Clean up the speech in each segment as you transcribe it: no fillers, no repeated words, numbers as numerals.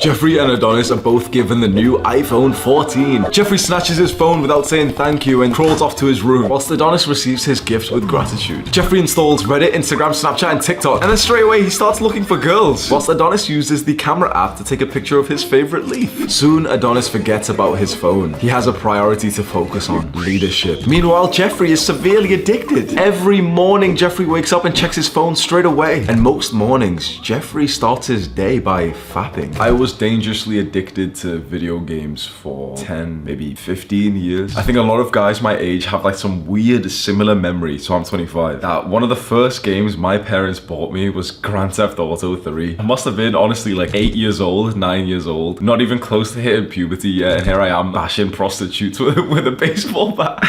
Jeffrey and Adonis are both given the new iPhone 14. Jeffrey snatches his phone without saying thank you and crawls off to his room, whilst Adonis receives his gift with gratitude. Jeffrey installs Reddit, Instagram, Snapchat, and TikTok, and then straight away he starts looking for girls, whilst Adonis uses the camera app to take a picture of his favorite leaf. Soon, Adonis forgets about his phone. He has a priority to focus on: leadership. Meanwhile, Jeffrey is severely addicted. Every morning, Jeffrey wakes up and checks his phone straight away. And most mornings, Jeffrey starts his day by fapping. I was dangerously addicted to video games for 10, maybe 15 years. I think a lot of guys my age have like some weird similar memory, so I'm 25. That one of the first games my parents bought me was Grand Theft Auto 3. I must have been honestly like 8 years old, 9 years old, not even close to hitting puberty yet, and here I am bashing prostitutes with a baseball bat.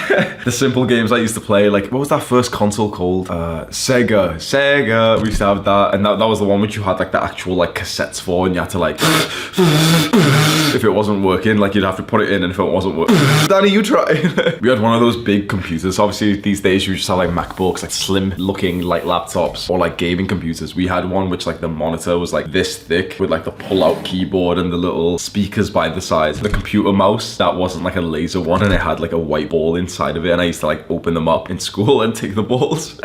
The simple games I used to play, like, what was that first console called? Sega. We used to have that, and that was the one which you had like the actual like cassettes for, and you had to like if it wasn't working, like you'd have to put it in, and if it wasn't working, Danny, you try. We had one of those big computers. Obviously these days you just have like MacBooks, like slim looking like laptops, or like gaming computers. We had one which like the monitor was like this thick with like the pull-out keyboard and the little speakers by the side. The computer mouse, that wasn't like a laser one, and it had like a white ball inside of it, and I used to like open them up in school and take the balls.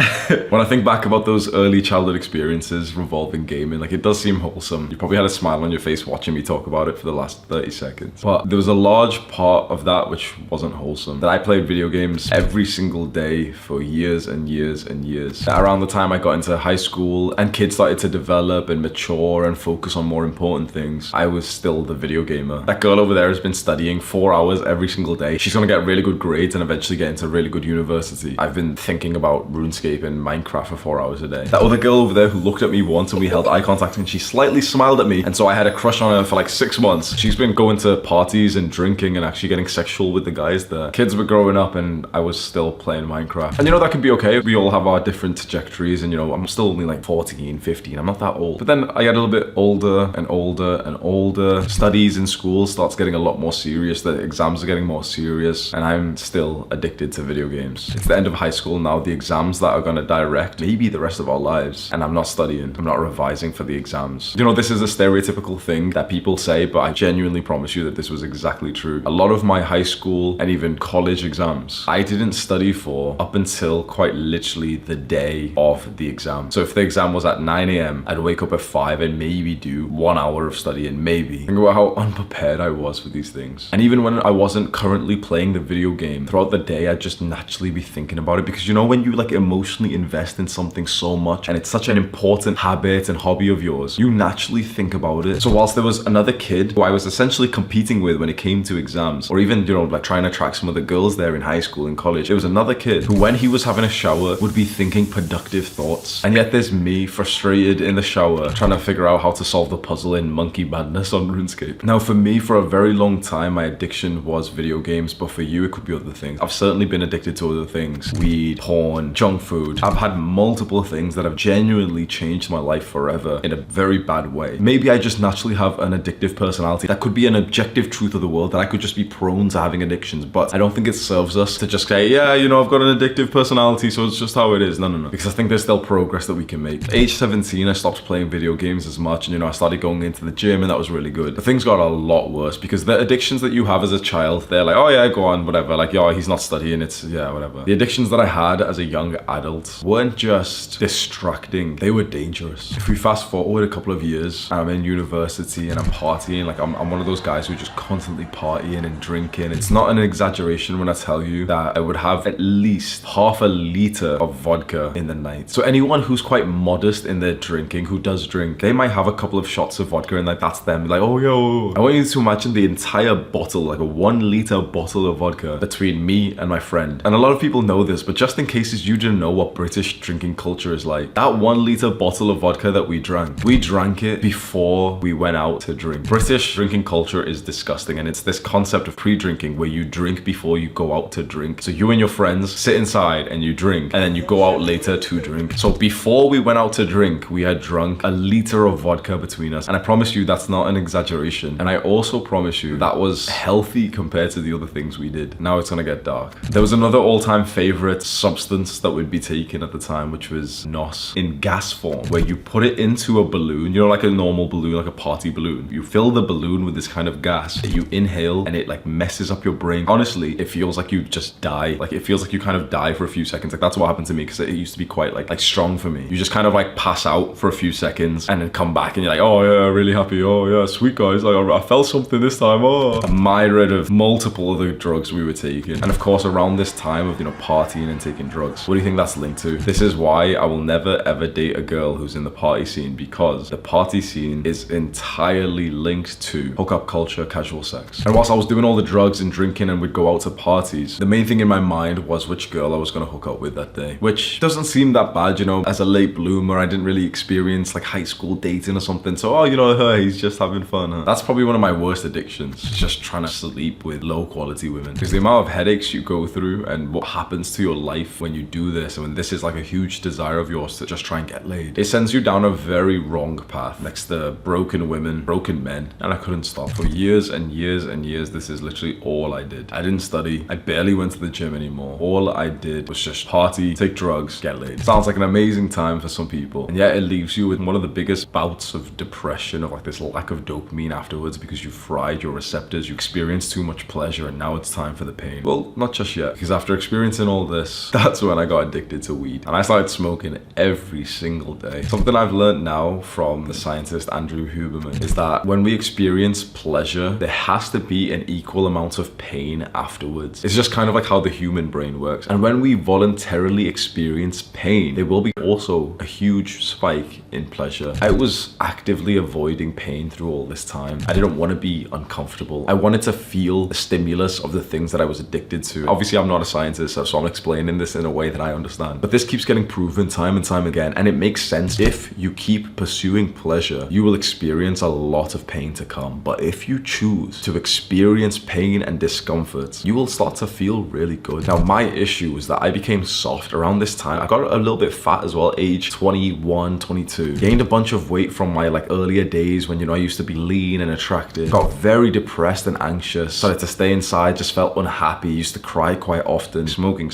When I think back about those early childhood experiences revolving gaming, like it does seem wholesome. You probably had a smile on your face watching me talk about it for the last 30 seconds. But there was a large part of that which wasn't wholesome. That I played video games every single day for years and years and years. Around the time I got into high school and kids started to develop and mature and focus on more important things, I was still the video gamer. That girl over there has been studying 4 hours every single day. She's gonna get really good grades and eventually get into a really good university. I've been thinking about RuneScape and Minecraft for 4 hours a day. That other girl over there who looked at me once and we held eye contact and she slightly smiled at me, and so I had a crush on her for like 6 months. She's been going to parties and drinking and actually getting sexual with the guys there. Kids were growing up and I was still playing Minecraft. And you know, that can be okay. We all have our different trajectories, and you know, I'm still only like 14, 15. I'm not that old. But then I get a little bit older and older and older. Studies in school starts getting a lot more serious. The exams are getting more serious, and I'm still addicted to video games. It's the end of high school now. The exams that are gonna direct maybe the rest of our lives, and I'm not studying. I'm not revising for the exams. You know, this is a stereotypical thing that people say, but I genuinely promise you that this was exactly true. A lot of my high school and even college exams, I didn't study for up until quite literally the day of the exam. So if the exam was at 9 a.m, I'd wake up at 5 and maybe do 1 hour of studying, maybe. Think about how unprepared I was for these things. And even when I wasn't currently playing the video game, throughout the day, I'd just naturally be thinking about it, because you know, when you like emotionally invest in something so much and it's such an important habit and hobby of yours, you naturally think about it. So whilst there was another kid who I was essentially competing with when it came to exams, or even, you know, like trying to track some of the girls there in high school and college, there was another kid who, when he was having a shower, would be thinking productive thoughts. And yet there's me frustrated in the shower trying to figure out how to solve the puzzle in Monkey Madness on RuneScape. Now for me, for a very long time, my addiction was video games, but for you, it could be other things. I've certainly been addicted to other things: weed, porn, junk food. I've had multiple things that have genuinely changed my life forever in a very bad way. Maybe I just naturally have an addictive personality. That could be an objective truth of the world, that I could just be prone to having addictions, but I don't think it serves us to just say, yeah, you know, I've got an addictive personality, so it's just how it is. No. Because I think there's still progress that we can make. Age 17, I stopped playing video games as much, and you know, I started going into the gym, and that was really good. But things got a lot worse, because the addictions that you have as a child, they're like, oh yeah, go on, whatever. Like, yeah, he's not studying, it's, yeah, whatever. The addictions that I had as a young adult weren't just distracting, they were dangerous. If we fast forward a couple of years, I'm in university and I'm partying, like I'm one of those guys who just constantly partying and drinking. It's not an exaggeration when I tell you that I would have at least half a liter of vodka in the night. So anyone who's quite modest in their drinking, who does drink, they might have a couple of shots of vodka and like that's them. Like, oh yo, I want you to imagine the entire bottle, like a 1 liter bottle of vodka between me and my friend. And a lot of people know this, but just in case you didn't know what British drinking culture is like, that 1 liter bottle of vodka that we drank it before we went out to drink. British drinking culture is disgusting, and it's this concept of pre-drinking where you drink before you go out to drink. So you and your friends sit inside and you drink, and then you go out later to drink. So before we went out to drink, we had drunk a liter of vodka between us, and I promise you that's not an exaggeration. And I also promise you that was healthy compared to the other things we did. Now it's gonna get dark. There was another all-time favorite substance that we'd be taking at the time, which was NOS in gas form, where you put it into a balloon, you know, like a normal balloon, like a party balloon, balloon. You fill the balloon with this kind of gas that you inhale, and it like messes up your brain. Honestly, it feels like you just die. Like it feels like you kind of die for a few seconds. Like that's what happened to me, because it used to be quite like strong for me. You just kind of like pass out for a few seconds and then come back and you're like, oh yeah, really happy. Oh yeah, sweet guys. Like I felt something this time. Oh, a myriad of multiple other drugs we were taking. And of course, around this time of, you know, partying and taking drugs, what do you think that's linked to? This is why I will never ever date a girl who's in the party scene, because the party scene is entirely linked to hookup culture, casual sex. And whilst I was doing all the drugs and drinking and we'd go out to parties, the main thing in my mind was which girl I was gonna hook up with that day. Which doesn't seem that bad, you know. As a late bloomer, I didn't really experience like high school dating or something. So, oh, you know, he's just having fun, huh? That's probably one of my worst addictions. Just trying to sleep with low quality women. Because the amount of headaches you go through and what happens to your life when you do this, and when this is like a huge desire of yours to just try and get laid, it sends you down a very wrong path next to broken women, broken men, and I couldn't stop. For years and years and years, this is literally all I did. I didn't study. I barely went to the gym anymore. All I did was just party, take drugs, get laid. Sounds like an amazing time for some people, and yet it leaves you with one of the biggest bouts of depression, of like this lack of dopamine afterwards, because you fried your receptors, you experienced too much pleasure, and now it's time for the pain. Well, not just yet, because after experiencing all this, that's when I got addicted to weed, and I started smoking every single day. Something I've learned now from the scientist Andrew Huberman is that when we experience pleasure, there has to be an equal amount of pain afterwards. It's just kind of like how the human brain works. And when we voluntarily experience pain, there will be also a huge spike in pleasure. I was actively avoiding pain through all this time. I didn't want to be uncomfortable. I wanted to feel the stimulus of the things that I was addicted to. Obviously, I'm not a scientist, so I'm explaining this in a way that I understand. But this keeps getting proven time and time again, and it makes sense. If you keep pursuing pleasure, you will experience a lot of pain to come. But if you choose to experience pain and discomfort, you will start to feel really good. Now, my issue was that I became soft around this time. I got a little bit fat as well, age 21, 22. Gained a bunch of weight from my like earlier days when, you know, I used to be lean and attractive. Got very depressed and anxious. Started to stay inside, just felt unhappy. Used to cry quite often. Smoking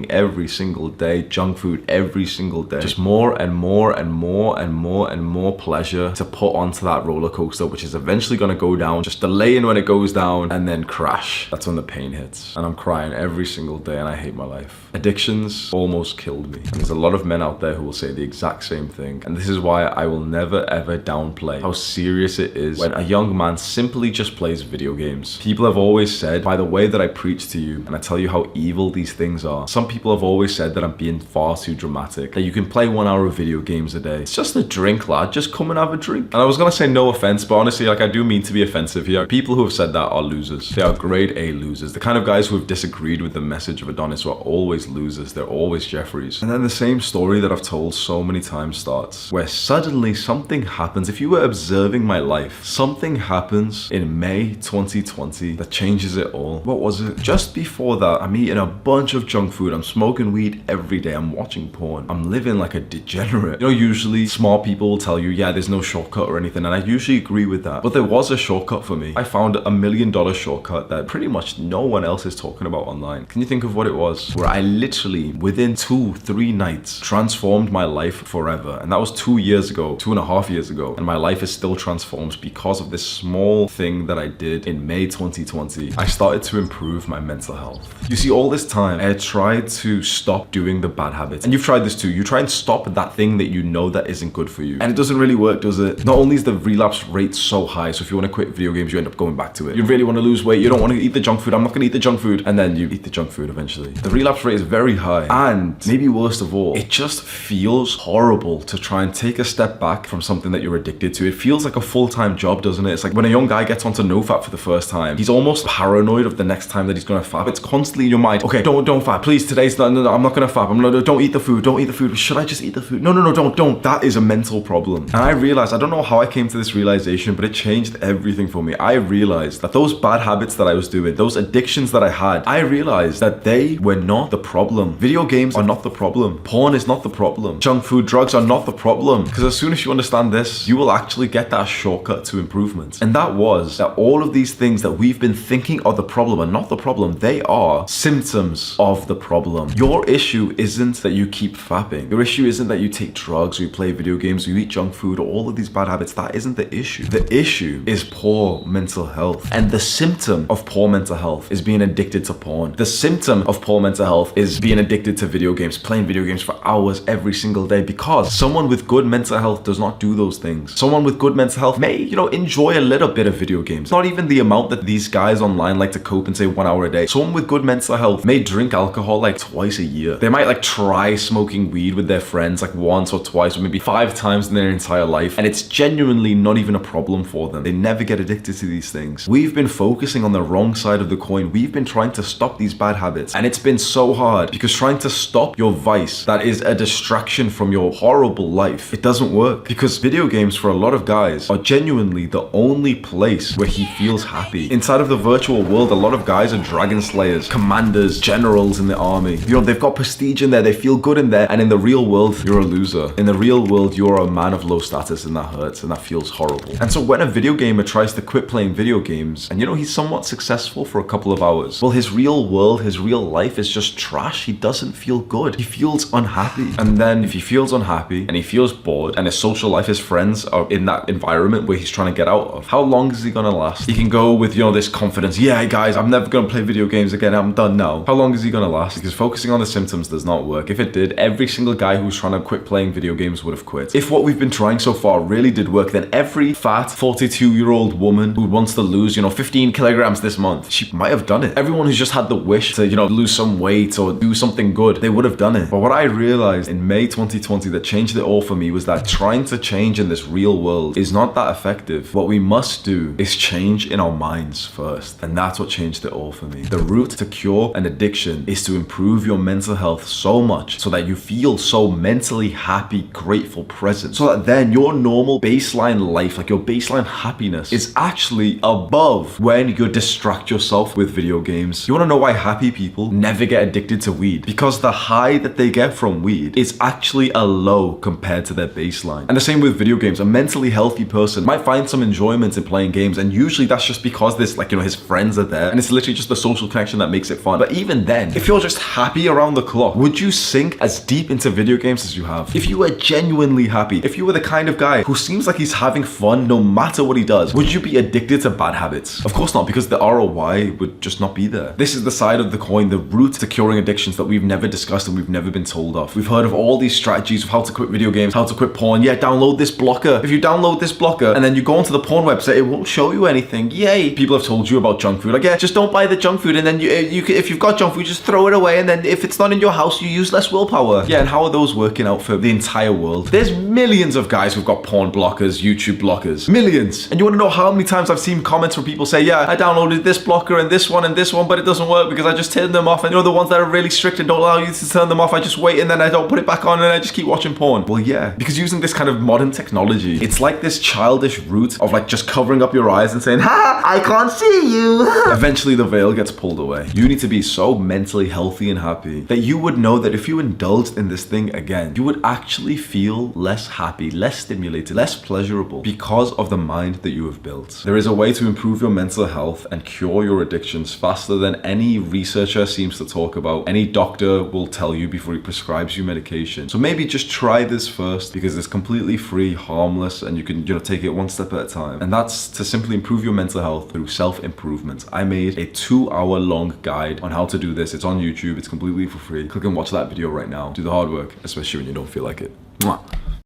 every single day. Junk food every single day. Just more and more and more and more and more pleasure to put onto that roller coaster, which is eventually going to go down, just delaying when it goes down and then crash. That's when the pain hits. And I'm crying every single day and I hate my life. Addictions almost killed me. And there's a lot of men out there who will say the exact same thing. And this is why I will never ever downplay how serious it is when a young man simply just plays video games. People have always said, by the way that I preach to you and I tell you how evil these things are, some people have always said that I'm being far too dramatic, that you can play 1 hour of video games a day. It's just a drink, lad. Just come and have a drink. And I was gonna say no offense, but honestly, like, I do mean to be offensive here. People who have said that are losers. They are grade A losers. The kind of guys who have disagreed with the message of Adonis are always losers. They're always Jeffries. And then the same story that I've told so many times starts, where suddenly something happens. If you were observing my life, something happens in May 2020 that changes it all. What was it? Just before that, I'm eating a bunch of junk food. I'm smoking weed every day. I'm watching porn. I'm living like a degenerate. You know, usually smart people will tell you, yeah, there's no shortcut or anything, and I usually agree with that. But there was a shortcut for me. I found $1 million shortcut that pretty much no one else is talking about online. Can you think of what it was? Where I literally, within 2-3 nights, transformed my life forever. And that was 2 years ago, 2.5 years ago. And my life is still transformed because of this small thing that I did in May 2020. I started to improve my mental health. You see, all this time, I had tried to stop doing the bad habits. And you've tried this too. You try and stop that thing that you know that isn't good for you. And it doesn't really work, does it? Not only is the relapse rate so high, so if you want to quit video games, you end up going back to it. You really want to lose weight, you don't want to eat the junk food, I'm not going to eat the junk food. And then you eat the junk food eventually. The relapse rate is very high. And maybe worst of all, it just feels horrible to try and take a step back from something that you're addicted to. It feels like a full-time job, doesn't it? It's like when a young guy gets onto NoFap for the first time, he's almost paranoid of the next time that he's going to fap. It's constantly in your mind, okay, don't fap, please, today's not, no, I'm not going to fap, don't eat the food, should I just eat the food? No, don't. That is a mental problem. And I realized, I don't know how I came to this realization, but it changed everything for me. I realized that those bad habits that I was doing, those addictions that I had, I realized that they were not the problem. Video games are not the problem. Porn is not the problem. Junk food, drugs are not the problem. Because as soon as you understand this, you will actually get that shortcut to improvement. And that was that all of these things that we've been thinking are the problem are not the problem. They are symptoms of the problem. Your issue isn't that you keep fapping. Your issue isn't that you take drugs or you play video games or you eat junk food or all of these bad habits. That isn't the issue. The issue is poor mental health. And the symptom of poor mental health is being addicted to porn. The symptom of poor mental health is being addicted to video games, playing video games for hours every single day, because someone with good mental health does not do those things. Someone with good mental health may, enjoy a little bit of video games. Not even the amount that these guys online like to cope and say 1 hour a day. Someone with good mental health may drink alcohol like twice a year. They might like try smoking weed with their friends like once or twice or maybe 5 times in their entire life, and it's genuinely not even a problem for them. They never get addicted to these things. We've been focusing on the wrong side of the coin. We've been trying to stop these bad habits, and it's been so hard because trying to stop your vice that is a distraction from your horrible life, it doesn't work, because video games for a lot of guys are genuinely the only place where he feels happy. Inside of the virtual world, a lot of guys are dragon slayers, commanders, generals in the army. They've got prestige in there, they feel good in there, and in the real world, you're a loser. In the real world, you're a man of low status, and that hurts, and that feels horrible. And so when a video gamer tries to quit playing video games, and he's somewhat successful for a couple of hours, well, his real world, his real life is just trash. He doesn't feel good. He feels unhappy. And then if he feels unhappy and he feels bored and his social life, his friends are in that environment where he's trying to get out of, how long is he gonna last? He can go with, this confidence. Yeah, guys, I'm never gonna play video games again. I'm done now. How long is he gonna last? Because focusing on the symptoms does not work. If it did, every single guy who's trying to quit playing video games would have quit. If what we've been trying so far really did work, then every fat 42-year-old woman who wants to lose, 15 kilograms this month, she might have done it. Everyone who's just had the wish to, lose some weight or do something good, they would have done it. But what I realized in May 2020 that changed it all for me was that trying to change in this real world is not that effective. What we must do is change in our minds first. And that's what changed it all for me. The route to cure an addiction is to improve your mental health so much so that you feel so mentally happy, grateful, present, so that then your normal baseline life, like your baseline happiness, is actually above when you distract yourself with video games. You want to know why happy people never get addicted to weed? Because the high that they get from weed is actually a low compared to their baseline. And the same with video games. A mentally healthy person might find some enjoyment in playing games, and usually that's just because this, his friends are there, and it's literally just the social connection that makes it fun. But even then, if you're just happy around the clock, would you sink as deep into video games as you have? If you were genuinely happy, if you were the kind of guy who seems like he's having fun no matter what he does, would you be addicted to bad habits? Of course not, because the ROI would just not be there. This is the side of the coin, the route to curing addictions that we've never discussed and we've never been told of. We've heard of all these strategies of how to quit video games, how to quit porn. Yeah, download this blocker. If you download this blocker and then you go onto the porn website, it won't show you anything. Yay. People have told you about junk food. Like, yeah, just don't buy the junk food, and then if you've got junk food, just throw it away, and then if it's not in your house, you use less willpower. Yeah, and how are those working out for the entire world? There's millions of guys who've got porn blockers, YouTube blockers. Millions. And you want to know how many times I've seen comments where people say, yeah, I downloaded this blocker and this one, but it doesn't work because I just turned them off. And the ones that are really strict and don't allow you to turn them off, I just wait and then I don't put it back on and I just keep watching porn. Well, yeah, because using this kind of modern technology, it's like this childish route of just covering up your eyes and saying, ha, I can't see you. Eventually the veil gets pulled away. You need to be so mentally healthy and happy that you would know that if you indulged in this thing again, you would actually feel less happy, less stimulated, less pleasurable because of the mind that you have built. There is a way to improve your mental health and cure your addictions faster than any researcher seems to talk about, any doctor will tell you before he prescribes you medication. So maybe just try this first, because it's completely free, harmless, and you can take it one step at a time. And that's to simply improve your mental health through self-improvement. I made a 2-hour-long guide on how to do this. It's on YouTube. It's completely for free. Click and watch that video right now. Do the hard work, especially when you don't feel like it. Mwah.